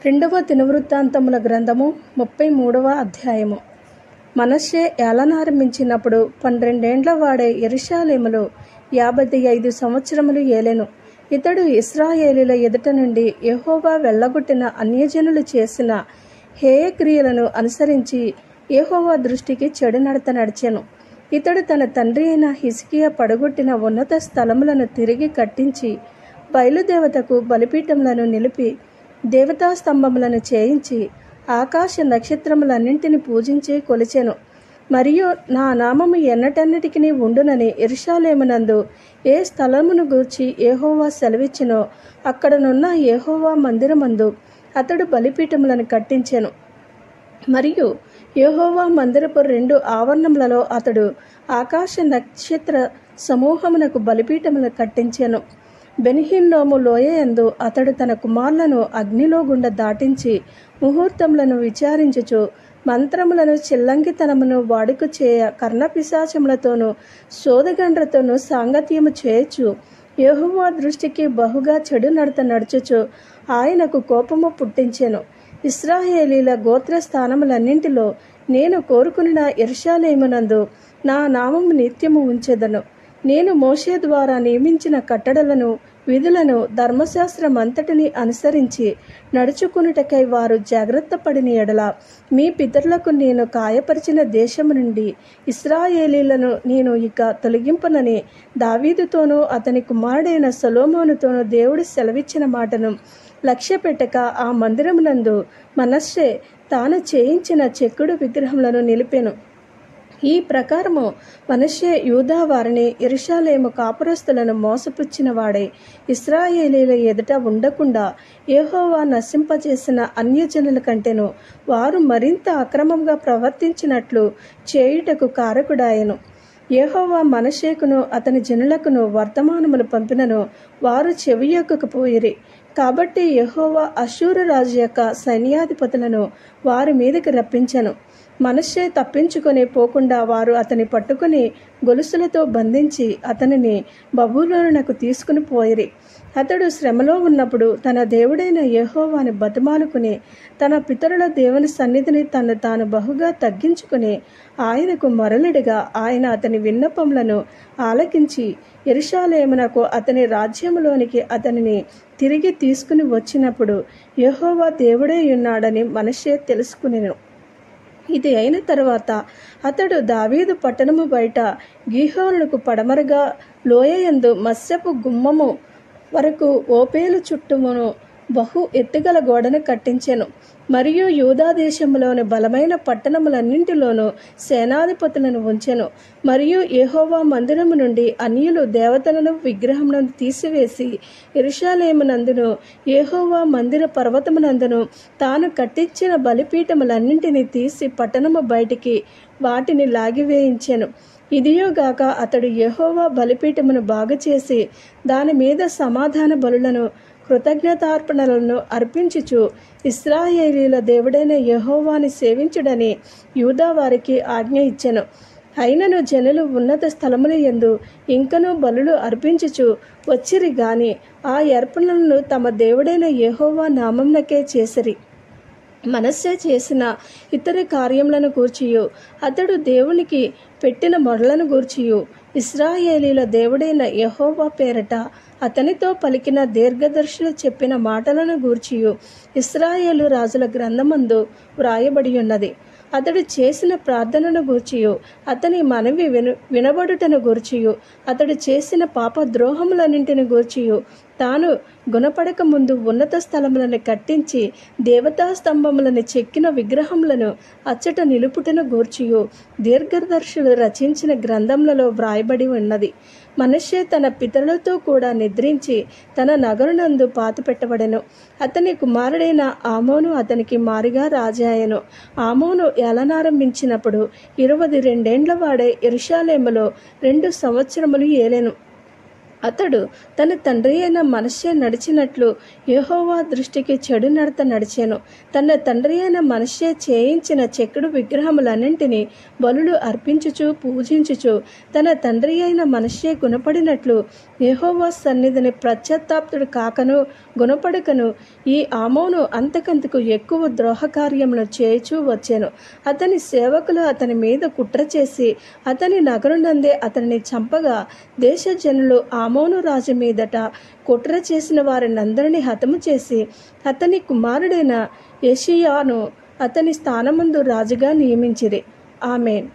రెండవ దినవృత్తాంతముల గ్రంథము 33వ అధ్యాయము. మనష్షే ఏలనారంభించినప్పుడు 12 ఏండ్ల వాడే యెరూషలేములో 55 సంవత్సరములు ఏలెను. ఇతడు ఇశ్రాయేలీయుల ఎదుట నుండి యెహోవా వెళ్ళగొట్టిన అన్యజనులు చేసిన హేయక్రియలను అనుసరించి యెహోవా దృష్టికి చెడు నడత నడిచెను. ఇతడు తన తండ్రి అయిన హిజ్కియా పడగొట్టిన ఉన్నత స్థలములను తిరిగి కట్టించి బయలుదేవతకు బలిపీఠములను నిలిపి దేవతా స్తంభములను చేయించి ఆకాశ నక్షత్రములన్నింటిని పూజించి కొలిచెను. మరియు నా నామము ఎన్నటన్నిటికీ ఉండునని యెరూషలేమునందు ఏ స్థలమును గూర్చి యెహోవా సెలవిచ్చినో అక్కడనున్న యెహోవా మందిరమందు అతడు బలిపీఠములను కట్టించెను. మరియు యెహోవా మందిరపు 2 ఆవరణములలో అతడు ఆకాశ నక్షత్ర సమూహమునకు బలిపీఠములను కట్టించెను. బెన్హిన్నోము లోయయందు అతడు తన కుమారులను అగ్నిలో గుండా దాటించి ముహూర్తములను విచారించుచు మంత్రములను చిల్లంగితనమును వాడుక చేయ కర్ణపిశాచములతోనూ శోధగండ్రతోనూ సాంగత్యము చేయొచ్చు యెహోవా దృష్టికి బహుగా చెడు నడత నడుచుచు ఆయనకు కోపము పుట్టించెను. ఇశ్రాయేలీల గోత్రస్థానములన్నింటిలో నేను కోరుకున్న యెరూషలేమునందు నా నామము నిత్యము ఉంచెదను. నేను మోషే ద్వారా నియమించిన కట్టడలను విధులను ధర్మశాస్త్రమంతటిని అనుసరించి నడుచుకునుటకై వారు జాగ్రత్త పడిన ఎడల మీ పితరులకు నేను కాయపరిచిన దేశము నుండి ఇశ్రాయేలీలను నేను ఇక తొలగింపనని దావీదుతోనూ అతని కుమారుడైన సొలొమోనుతోనూ దేవుడు సెలవిచ్చిన మాటను లక్ష్యపెట్టక ఆ మందిరమునందు మనష్షే తాను చేయించిన చెక్కుడు విగ్రహములను నిలిపెను. ఈ ప్రకారము మనష్షే యూదా వారిని యెరూషలేము కాపురస్తులను మోసపుచ్చిన వాడై ఇశ్రాయేలీయుల ఎదుట ఉండకుండా యెహోవా నశింపజేసిన అన్యజనుల కంటేను వారు మరింత అక్రమంగా ప్రవర్తించినట్లు చేయుటకు కారకుడాయెను. యెహోవా మనష్షేకును అతని జనులకును వర్తమానములు పంపినను వారు చెవియొక్కకపోయిరి. కాబట్టి యెహోవా అష్షూరు రాజు యొక్క సైన్యాధిపతులను వారి మీదకి రప్పించెను. మనష్షే తప్పించుకొని పోకుండా వారు అతని పట్టుకుని గొలుసులతో బంధించి అతనిని బబులోనునకు తీసుకుని పోయిరి. అతడు శ్రమలో ఉన్నప్పుడు తన దేవుడైన యెహోవాని బతిమాలుకుని తన పితరుల దేవుని సన్నిధిని తను తాను బహుగా తగ్గించుకుని ఆయనకు మరలుడిగా ఆయన అతని విన్నపములను ఆలకించి యెరూషలేమునకు అతని రాజ్యములోనికి అతనిని తిరిగి తీసుకుని వచ్చినప్పుడు యెహోవా దేవుడై ఉన్నాడని మనష్షే తెలుసుకునెను. ఇది అయిన తరువాత అతడు దావీదు పట్టణము బయట గీహోనుకు పడమరగా లోయయందు మత్స్యపు గుమ్మము వరకు ఓపేలు చుట్టూమును బహు ఎత్తుగల గోడను కట్టించెను. మరియు యూదా దేశంలోని బలమైన పట్టణములన్నింటిలోనూ సేనాధిపతులను ఉంచెను. మరియు యెహోవా మందిరము నుండి అన్యులు దేవతలను విగ్రహములను తీసివేసి యెరూషలేమునందును యెహోవా మందిర పర్వతమునందును తాను కట్టించిన బలిపీఠములన్నింటినీ తీసి పట్టణము బయటికి వాటిని లాగివేయించెను. ఇదియోగాక అతడు యెహోవా బలిపీఠమును బాగుచేసి దాని మీద సమాధాన బలులను కృతజ్ఞతార్పణలను అర్పించుచు ఇశ్రాయేలీయుల దేవుడైన యెహోవాని సేవించుడని యూదా వారికి ఆజ్ఞ ఇచ్చెను. అయినను జనులు ఉన్నత స్థలముల యందు ఇంకనూ బలులు అర్పించుచు వచ్చిరి గాని ఆ అర్పణలను తమ దేవుడైన యెహోవా నామమునకే చేసిరి. మనష్షే చేసిన ఇతర కార్యములను గూర్చియు అతడు దేవునికి పెట్టిన మొరలను గూర్చియు ఇశ్రాయేలీయుల దేవుడైన యెహోవా పేరట అతనితో పలికిన దీర్ఘదర్శులు చెప్పిన మాటలను గూర్చియు ఇశ్రాయేలు రాజుల గ్రంథమందు వ్రాయబడి ఉన్నది. అతడు చేసిన ప్రార్థనను గూర్చియు అతని మనవి వినబడుటను గూర్చియు అతడు చేసిన పాపద్రోహములన్నింటిని గూర్చియు తాను గుణపడక ముందు ఉన్నత స్థలములను కట్టించి దేవతా స్తంభములను చెక్కిన విగ్రహములను అచ్చట నిలుపుటను గూర్చియు దీర్ఘదర్శులు రచించిన గ్రంథములలో వ్రాయబడి ఉన్నది. మనష్షే తన పితరులతో కూడా నిద్రించి తన నగరునందు పాతిపెట్టబడెను. అతని కుమారుడైన ఆమోను అతనికి మారిగా రాజాయెను. ఆమోను ఏలనారంభించినప్పుడు 22 ఏండ్ల వాడే యెరూషలేములో 2 సంవత్సరములు ఏలెను. అతడు తన తండ్రి అయిన మనష్షే నడిచినట్లు యెహోవా దృష్టికి చెడు నడత నడిచాను. తన తండ్రి అయిన మనష్షే చేయించిన చెక్కుడు విగ్రహములన్నింటినీ బలులు అర్పించుచు పూజించుచు తన తండ్రి అయిన మనష్షే గుణపడినట్లు యెహోవా సన్నిధిని ప్రత్యత్తాప్తుడు కాకను గుణపడకను ఈ ఆమోను అంతకంతకు ఎక్కువ ద్రోహకార్యములు చేయుచూ వచ్చాను. అతని సేవకులు అతని మీద కుట్ర చేసి అతని నగరునందే అతనిని చంపగా దేశజనులు ఆమోను రాజు మీదట కుట్ర చేసిన వారినందరినీ హతము చేసి అతని కుమారుడైన యోషీయాను అతని స్థానమందు రాజుగా నియమించిరి. ఆమేన్.